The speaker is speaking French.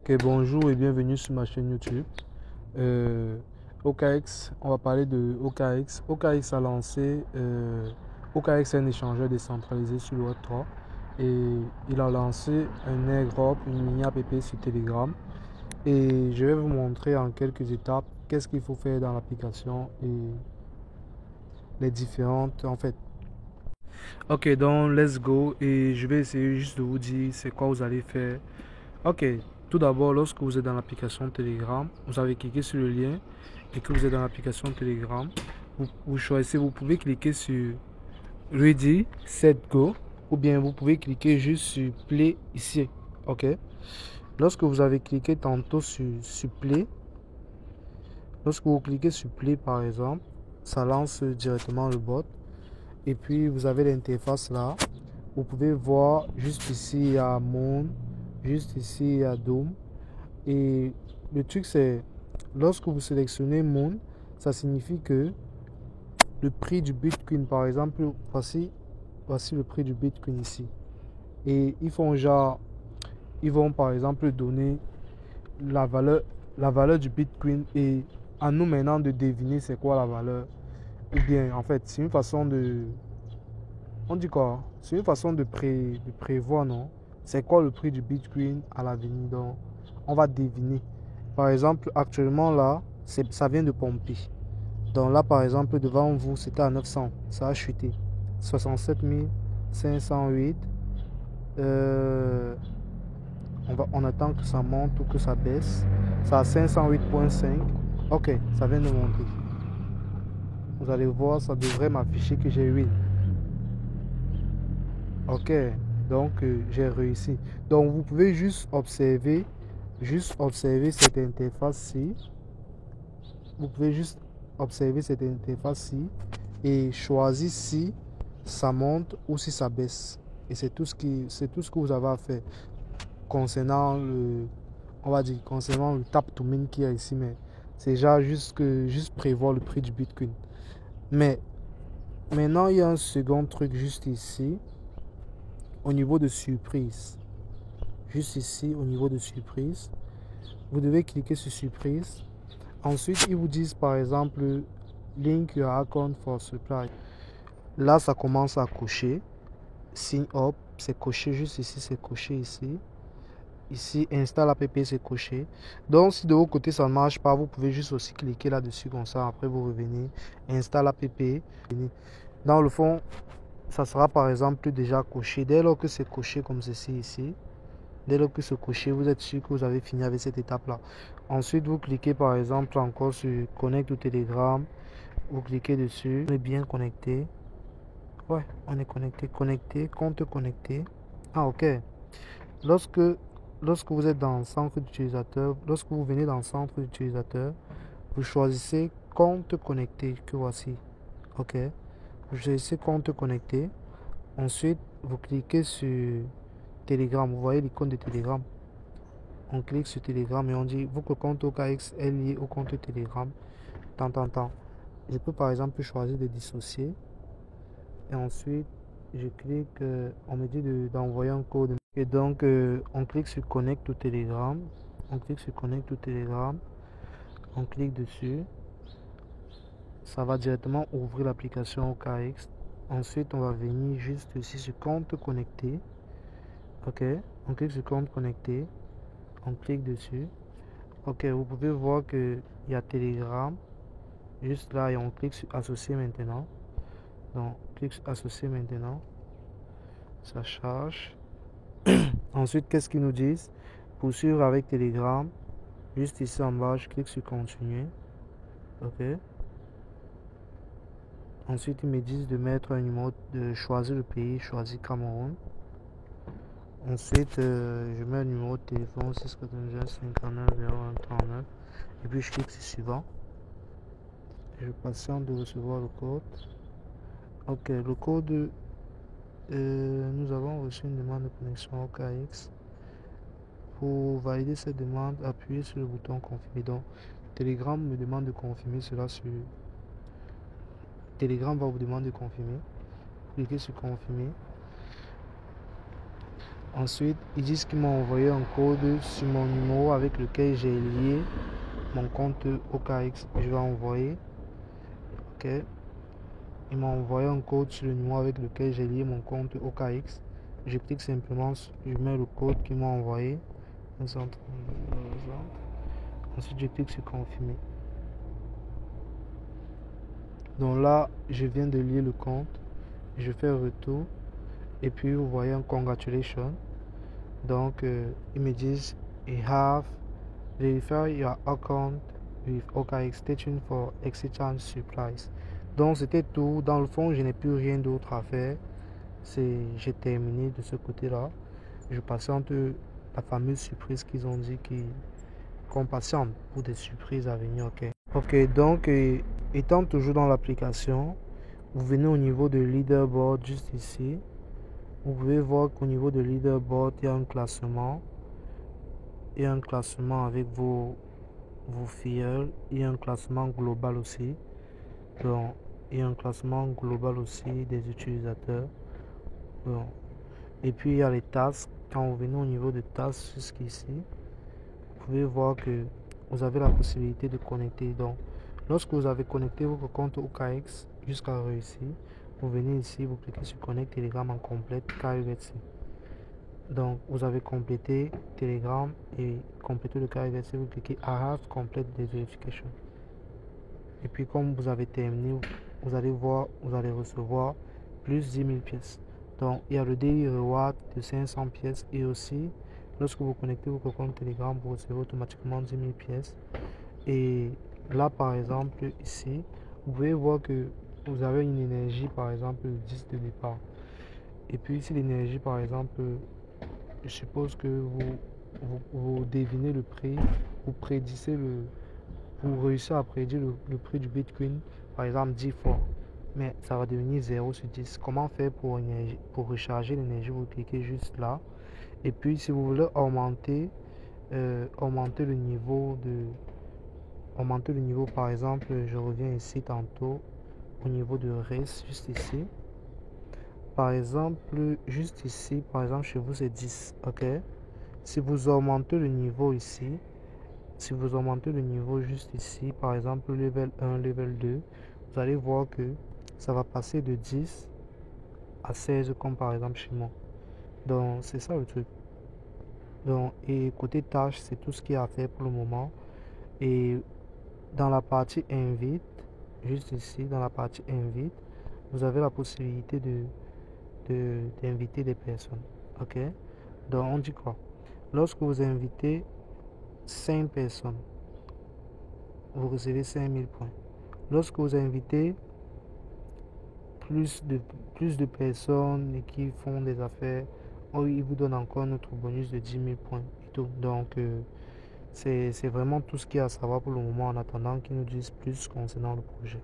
Ok, bonjour et bienvenue sur ma chaîne YouTube. Euh, OKX, on va parler de OKX. OKX a lancé, OKX est un échangeur décentralisé sur le Web3 et il a lancé un airdrop, une mini app sur Telegram. Et je vais vous montrer en quelques étapes qu'est-ce qu'il faut faire dans l'application et les différentes en fait. Ok, donc let's go et je vais essayer juste de vous dire c'est quoi vous allez faire. Ok, tout d'abord, lorsque vous êtes dans l'application Telegram, vous avez cliqué sur le lien et que vous êtes dans l'application Telegram, vous choisissez, vous pouvez cliquer sur Ready, Set, Go ou bien vous pouvez cliquer juste sur Play ici. Ok, lorsque vous avez cliqué tantôt sur Play, lorsque vous cliquez sur Play par exemple, ça lance directement le bot et puis vous avez l'interface là. Vous pouvez voir juste ici il y a Moon, juste ici il y a Doom. Et le truc, c'est, lorsque vous sélectionnez Moon, ça signifie que le prix du Bitcoin, par exemple, voici le prix du Bitcoin ici. Et ils vont par exemple donner la valeur, la valeur du Bitcoin et à nous maintenant de deviner c'est quoi la valeur. Ou bien, en fait, c'est une façon on dit quoi? C'est une façon de prévoir, non? C'est quoi le prix du Bitcoin à l'avenir? Donc, on va deviner. Par exemple, actuellement là, ça vient de pomper. Donc là, par exemple, devant vous, c'était à 900. Ça a chuté. 67 508. Euh, on attend que ça monte ou que ça baisse. Ça a 508,5. Ok, ça vient de monter. Vous allez voir, ça devrait m'afficher que j'ai 8. Ok, donc j'ai réussi. Donc vous pouvez juste observer cette interface-ci. Vous pouvez juste observer cette interface-ci et choisir si ça monte ou si ça baisse. Et c'est tout ce que vous avez à faire concernant on va dire, concernant le tap to min qu'il y a ici, mais c'est déjà juste prévoir le prix du Bitcoin. Mais maintenant, il y a un second truc juste ici, au niveau de surprise. Juste ici, au niveau de surprise, vous devez cliquer sur surprise. Ensuite, ils vous disent par exemple, link your account for supply. Là, ça commence à cocher. Sign up, c'est coché juste ici, c'est coché ici. Ici, install app, c'est coché. Donc, si de votre côté ça ne marche pas, vous pouvez juste aussi cliquer là-dessus comme ça. Après, vous revenez, install app. Dans le fond, ça sera par exemple déjà coché. Dès lors que c'est coché comme ceci ici, dès lors que c'est coché, vous êtes sûr que vous avez fini avec cette étape-là. Ensuite, vous cliquez par exemple encore sur Connect au Telegram. Vous cliquez dessus. On est bien connecté. Ouais, on est connecté. Connecté, compte connecté. Ah, ok. Lorsque, lorsque vous êtes dans le centre d'utilisateur, lorsque vous venez dans le centre d'utilisateur, vous choisissez compte connecté que voici. Ok. Vous choisissez compte connecté. Ensuite, vous cliquez sur Telegram. Vous voyez l'icône de Telegram. On clique sur Telegram et on dit votre compte OKX est lié au compte Telegram. Tant. Je peux par exemple choisir de dissocier. Et ensuite, je clique, on me dit d'envoyer un code. Et donc, on clique sur Connect au Telegram. On clique sur Connect au Telegram. On clique dessus. Ça va directement ouvrir l'application OKX. Ensuite, on va venir juste ici sur Compte connecté. Ok. On clique sur Compte connecté. On clique dessus. Ok, vous pouvez voir qu'il y a Telegram. Juste là, et on clique sur Associer maintenant. Donc, on clique sur Associer maintenant. Ça charge. Ensuite, qu'est-ce qu'ils nous disent? Poursuivre avec Telegram. Juste ici en bas, je clique sur Continuer. Ok. Ensuite, ils me disent de mettre un numéro, de choisir le pays, choisir Cameroun. Ensuite, je mets un numéro de téléphone 691 59 01 39. Et puis, je clique sur Suivant. Je patiente de recevoir le code. Ok, le code, nous avons reçu une demande de connexion OKX. Pour valider cette demande, appuyez sur le bouton confirmer. Donc, Telegram me demande de confirmer cela sur. Telegram va vous demander de confirmer. Cliquez sur confirmer. Ensuite, ils disent qu'ils m'ont envoyé un code sur mon numéro avec lequel j'ai lié mon compte OKX. Je vais envoyer. Ok. Ils m'ont envoyé un code sur le numéro avec lequel j'ai lié mon compte OKX. Je clique simplement, je mets le code qu'ils m'ont envoyé. Ensuite, je clique sur confirmer. Donc là, je viens de lier le compte. Je fais retour. Et puis, vous voyez un congratulations. Donc, ils me disent, you have verified your account with OKX. Stay tuned for exchange surprise. Donc, c'était tout. Dans le fond, je n'ai plus rien d'autre à faire. J'ai terminé de ce côté-là. Je patiente la fameuse surprise qu'ils ont dit qu'on patiente pour des surprises à venir. Ok, donc, étant toujours dans l'application, vous venez au niveau de leaderboard juste ici. Vous pouvez voir qu'au niveau de leaderboard, il y a un classement. Il y a un classement avec vos filles. Il y a un classement global aussi. Donc, il y a un classement global aussi des utilisateurs. Donc, et puis, il y a les tasks. Quand vous venez au niveau de tasks jusqu'ici, vous pouvez voir que vous avez la possibilité de connecter. Donc, lorsque vous avez connecté votre compte OKX jusqu'à réussir, vous venez ici, vous cliquez sur Connect Telegram en complète KYC. Donc, vous avez complété Telegram et complété le KYC, vous cliquez I have complete the verification. Et puis, comme vous avez terminé, vous allez voir, vous allez recevoir plus 10 000 pièces. Donc, il y a le daily reward de 500 pièces et aussi, lorsque vous connectez votre compte Telegram, vous recevez automatiquement 10 000 pièces. Et là, par exemple, ici, vous pouvez voir que vous avez une énergie, par exemple, 10 de départ. Et puis ici, l'énergie, par exemple, je suppose que vous devinez le prix, vous prédisez vous réussissez à prédire le prix du Bitcoin, par exemple 10 fois. Mais ça va devenir 0 sur 10. Comment faire pour recharger l'énergie? Vous cliquez juste là. Et puis, si vous voulez augmenter le niveau par exemple, je reviens ici tantôt au niveau de race, juste ici. Par exemple, juste ici, par exemple, chez vous c'est 10, ok? Si vous augmentez le niveau ici, si vous augmentez le niveau juste ici, par exemple, level 1, level 2, vous allez voir que ça va passer de 10 à 16 comme par exemple chez moi. Donc, c'est ça le truc. Donc, et côté tâche, c'est tout ce qu'il y a à faire pour le moment. Et dans la partie invite, juste ici, dans la partie invite, vous avez la possibilité d'inviter des personnes. Ok? Donc, on dit quoi? Lorsque vous invitez 5 personnes, vous recevez 5000 points. Lorsque vous invitez plus de personnes qui font des affaires, il vous donne encore notre bonus de 10 000 points et tout. Donc, c'est vraiment tout ce qu'il y a à savoir pour le moment en attendant qu'ils nous disent plus concernant le projet.